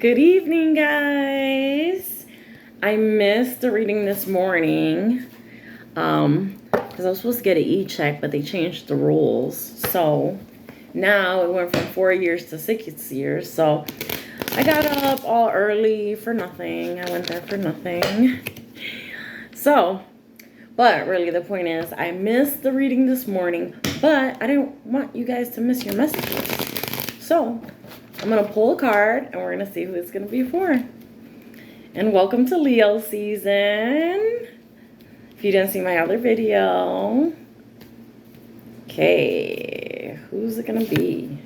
Good evening, guys. I missed the reading this morning because I was supposed to get an e-check, but they changed the rules. So now it went from 4 years to 6 years. So I got up all early for nothing. I went there for nothing. But really the point is I missed the reading this morning, but I didn't want you guys to miss your messages. So I'm going to pull a card, and we're going to see who it's going to be for. And welcome to Leo season. If you didn't see my other video. Okay, who's it going to be?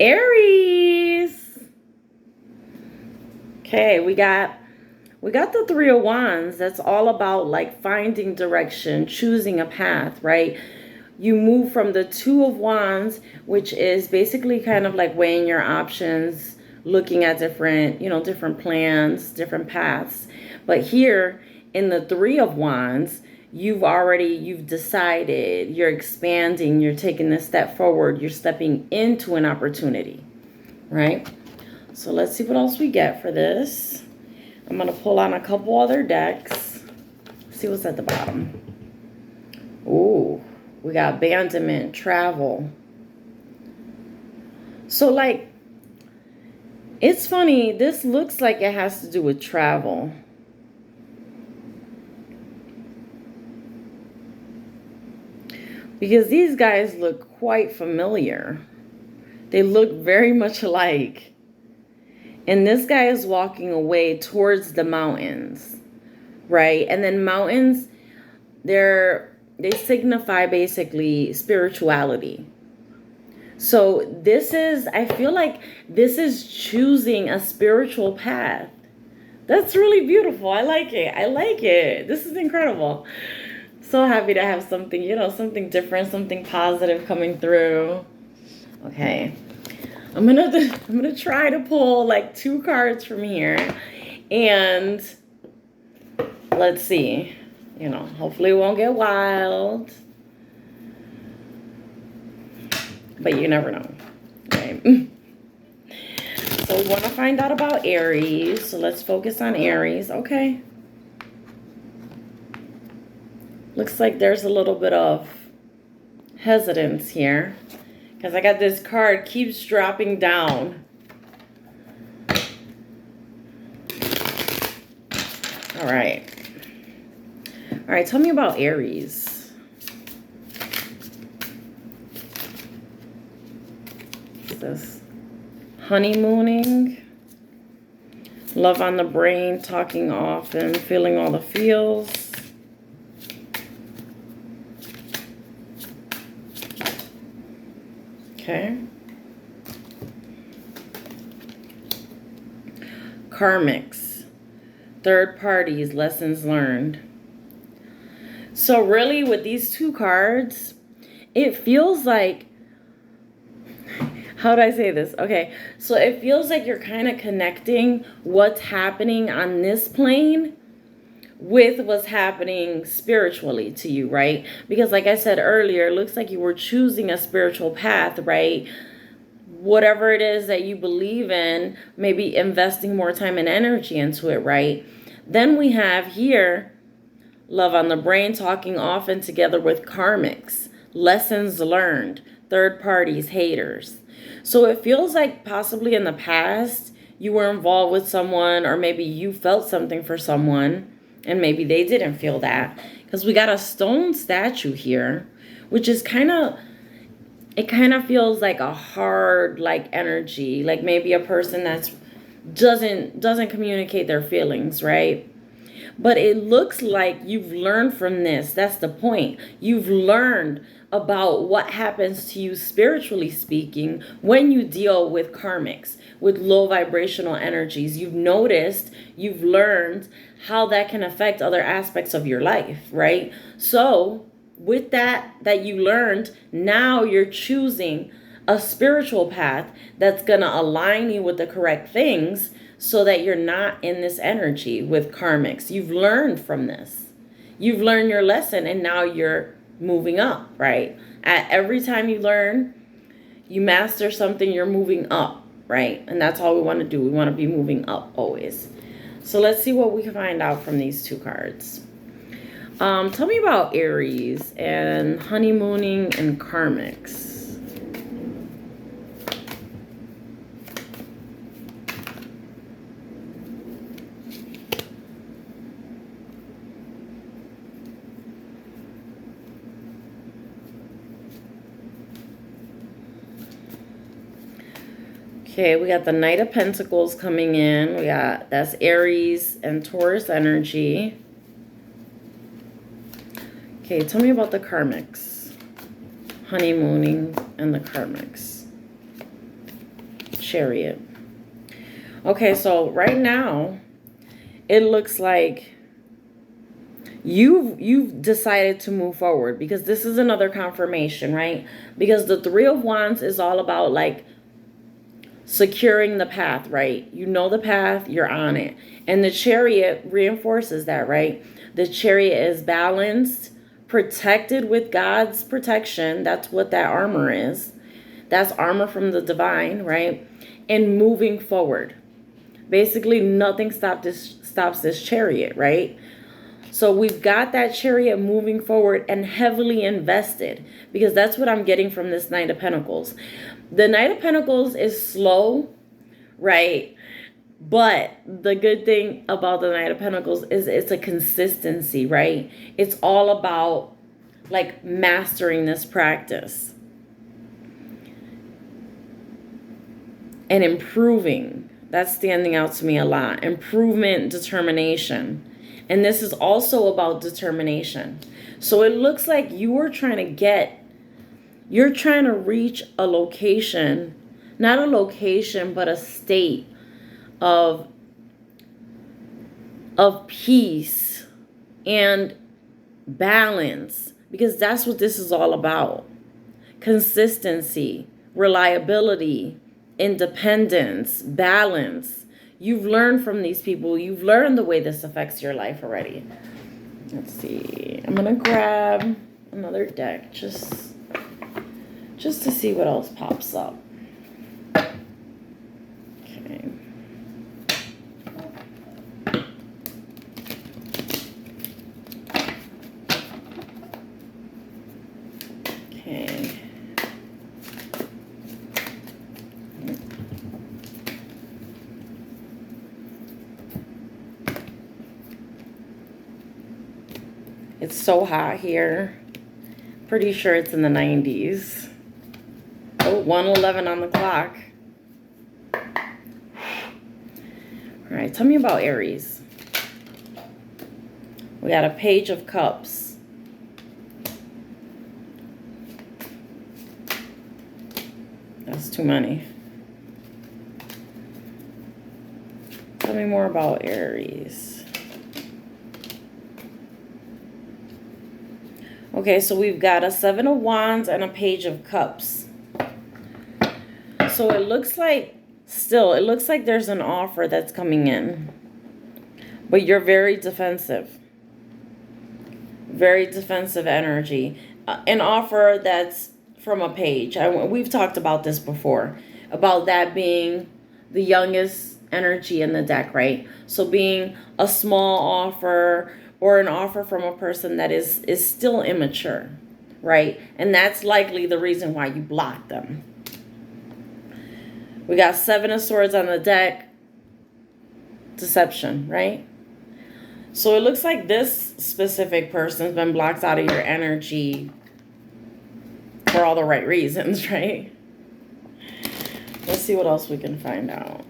Aries. Okay, we got the Three of Wands. That's all about like finding direction, choosing a path, right? You move from the Two of Wands, which is basically kind of like weighing your options, looking at different plans, different paths. But here in the Three of Wands, you've decided, you're expanding, you're taking this step forward, you're stepping into an opportunity, right? So let's see what else we get for this. I'm going to pull on a couple other decks. See what's at the bottom. Ooh. We got abandonment, travel. So like, it's funny. This looks like it has to do with travel. Because these guys look quite familiar. They look very much alike. And this guy is walking away towards the mountains, right? And then mountains, they signify basically spirituality. So I feel like this is choosing a spiritual path. That's really beautiful. I like it. This is incredible. So happy to have something, something different, something positive coming through. Okay. I'm gonna try to pull like 2 cards from here, and let's see. Hopefully it won't get wild. But you never know, right? So we want to find out about Aries. So let's focus on Aries. Okay. Looks like there's a little bit of hesitance here, because I got this card keeps dropping down. All right. All right, tell me about Aries. What's this? Honeymooning. Love on the brain, talking often, feeling all the feels. Okay. Karmics. Third parties, lessons learned. So really with these 2 cards, it feels like, how do I say this? Okay, so it feels like you're kind of connecting what's happening on this plane with what's happening spiritually to you, right? Because like I said earlier, it looks like you were choosing a spiritual path, right? Whatever it is that you believe in, maybe investing more time and energy into it, right? Then we have here, love on the brain, talking often together with karmics, lessons learned, third parties, haters. So it feels like possibly in the past you were involved with someone, or maybe you felt something for someone and maybe they didn't feel that. Because we got a stone statue here, which is it kind of feels like a hard like energy, like maybe a person that's doesn't communicate their feelings, right? But it looks like you've learned from this. That's the point. You've learned about what happens to you spiritually speaking when you deal with karmics, with low vibrational energies. You've noticed, you've learned how that can affect other aspects of your life, right? So with that you learned, now you're choosing a spiritual path that's going to align you with the correct things, so that you're not in this energy with karmics. You've learned from this. You've learned your lesson, and now you're moving up, right? At every time you learn, you master something, you're moving up. right? And that's all we want to do. We want to be moving up always. So let's see what we can find out from these two cards. Tell me about Aries and honeymooning and karmics. Okay, we got the Knight of Pentacles coming in. That's Aries and Taurus energy. Okay, tell me about the karmics. Honeymooning and the karmics. Chariot. Okay, so right now, it looks like you've decided to move forward, because this is another confirmation, right? Because the Three of Wands is all about like securing the path, right? You know the path, you're on it. And the Chariot reinforces that, right? The Chariot is balanced, protected with God's protection. That's what that armor is. That's armor from the divine, right? And moving forward. Basically, nothing stops this Chariot, right? So we've got that Chariot moving forward and heavily invested, because that's what I'm getting from this Knight of Pentacles. The Knight of Pentacles is slow, right? But the good thing about the Knight of Pentacles is it's a consistency, right? It's all about like mastering this practice and improving. That's standing out to me a lot. Improvement, determination. And this is also about determination. So it looks like you're trying to reach a location, not a location, but a state of peace and balance, because that's what this is all about. Consistency, reliability, independence, balance. You've learned from these people. You've learned the way this affects your life already. Let's see. I'm going to grab another deck just to see what else pops up. Okay. Okay. It's so hot here. Pretty sure it's in the 90s. Oh, 1:11 on the clock. All right, tell me about Aries. We got a Page of Cups. That's too many. Tell me more about Aries. Okay, so we've got a Seven of Wands and a Page of Cups. So it looks like there's an offer that's coming in. But you're very defensive. Very defensive energy. An offer that's from a page. We've talked about this before. About that being the youngest energy in the deck, right? So being a small offer, or an offer from a person that is still immature, right? And that's likely the reason why you blocked them. We got Seven of Swords on the deck. Deception, right? So it looks like this specific person's been blocked out of your energy for all the right reasons, right? Let's see what else we can find out.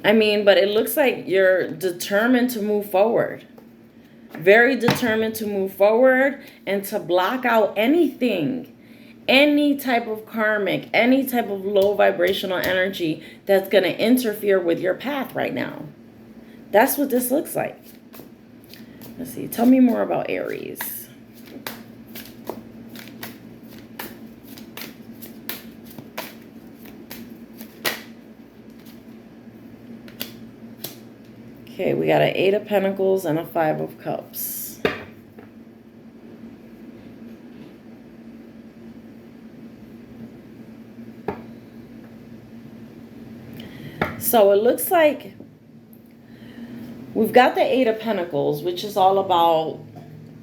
I mean, but it looks like you're determined to move forward. Very determined to move forward and to block out anything, any type of karmic, any type of low vibrational energy that's going to interfere with your path right now. That's what this looks like. Let's see. Tell me more about Aries. Okay, we got an Eight of Pentacles and a Five of Cups. So it looks like we've got the Eight of Pentacles, which is all about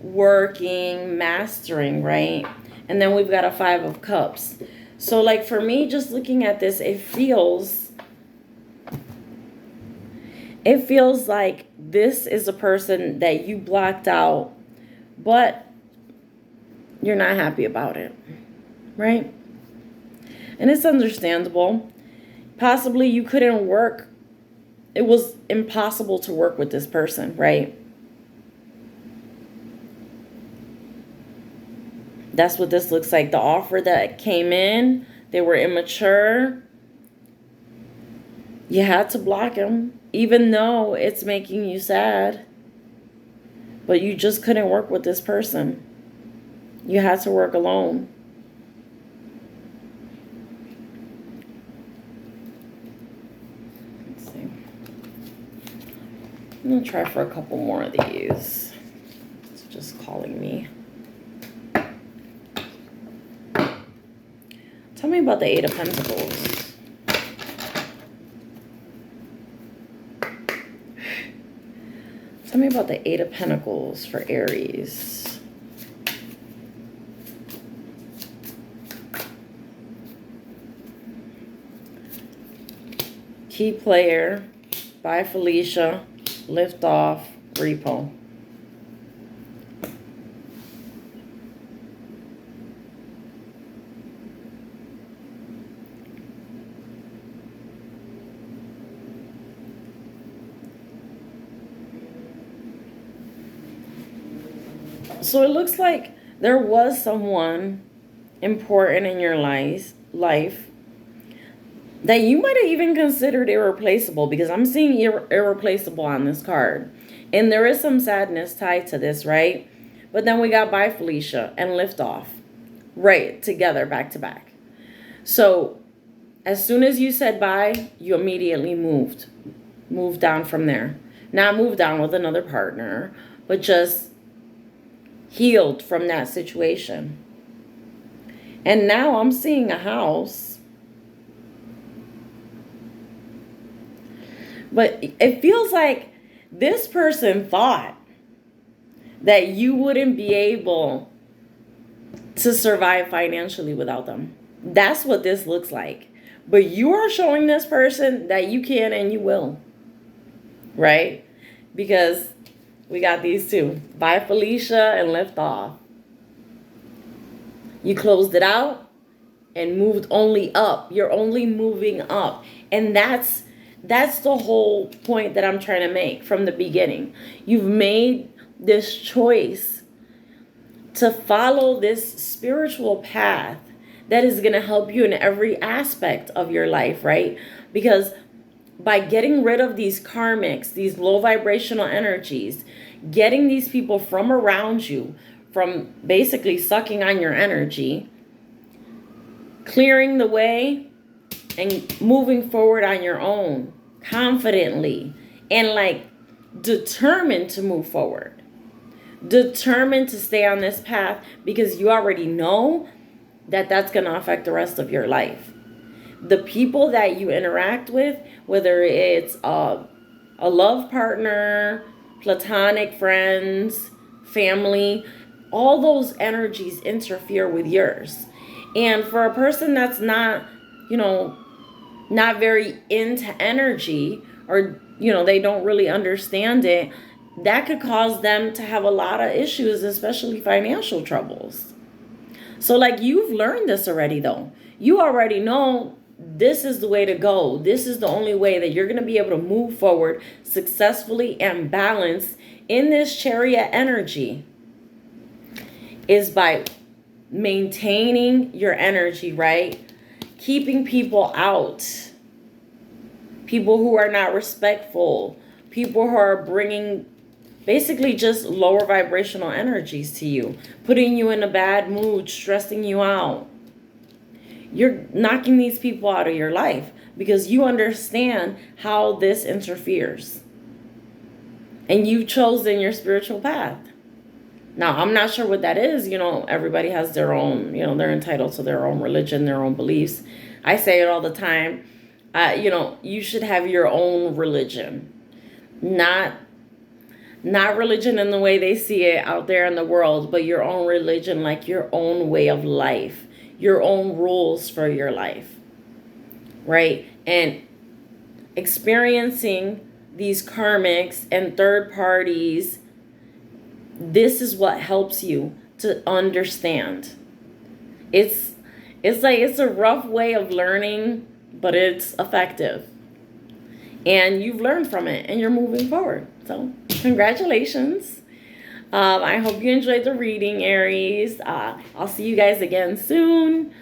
working, mastering, right? And then we've got a Five of Cups. So like for me, just looking at this, it feels like this is a person that you blocked out, but you're not happy about it, right? And it's understandable. Possibly you couldn't work. It was impossible to work with this person, right? That's what this looks like. The offer that came in, they were immature. You had to block him, even though it's making you sad. But you just couldn't work with this person. You had to work alone. Let's see. I'm going to try for a couple more of these. It's just calling me. Tell me about the Eight of Pentacles. Tell me about the Eight of Pentacles for Aries. Key player, by Felicia, lift off, repo. So it looks like there was someone important in your life that you might have even considered irreplaceable, because I'm seeing irreplaceable on this card. And there is some sadness tied to this, right? But then we got Bye Felicia and Lift Off, right, together, back to back. So as soon as you said bye, you immediately moved down from there. Not moved down with another partner, but just healed from that situation. And now I'm seeing a house. But it feels like this person thought that you wouldn't be able to survive financially without them. That's what this looks like. But you are showing this person that you can and you will. Right? Because we got these two. Bye Felicia and Lift Off. You closed it out and moved only up. You're only moving up. And that's the whole point that I'm trying to make from the beginning. You've made this choice to follow this spiritual path that is going to help you in every aspect of your life, right? Because by getting rid of these karmics, these low vibrational energies, getting these people from around you, from basically sucking on your energy, clearing the way and moving forward on your own, confidently, and like determined to move forward, determined to stay on this path, because you already know that that's going to affect the rest of your life. The people that you interact with, whether it's a love partner, platonic friends, family, all those energies interfere with yours. And for a person that's not, not very into energy, or, they don't really understand it, that could cause them to have a lot of issues, especially financial troubles. So like, you've learned this already though. You already know this is the way to go. This is the only way that you're going to be able to move forward successfully and balanced in this Chariot energy, is by maintaining your energy, right? Keeping people out. People who are not respectful. People who are bringing basically just lower vibrational energies to you. Putting you in a bad mood, stressing you out. You're knocking these people out of your life because you understand how this interferes. And you've chosen your spiritual path. Now, I'm not sure what that is. Everybody has their own, they're entitled to their own religion, their own beliefs. I say it all the time. You should have your own religion, not religion in the way they see it out there in the world, but your own religion, like your own way of life, your own rules for your life, right? And experiencing these karmics and third parties, this is what helps you to understand. It's a rough way of learning, but it's effective. And you've learned from it and you're moving forward. So congratulations. I hope you enjoyed the reading, Aries. I'll see you guys again soon.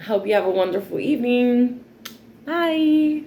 Hope you have a wonderful evening. Bye.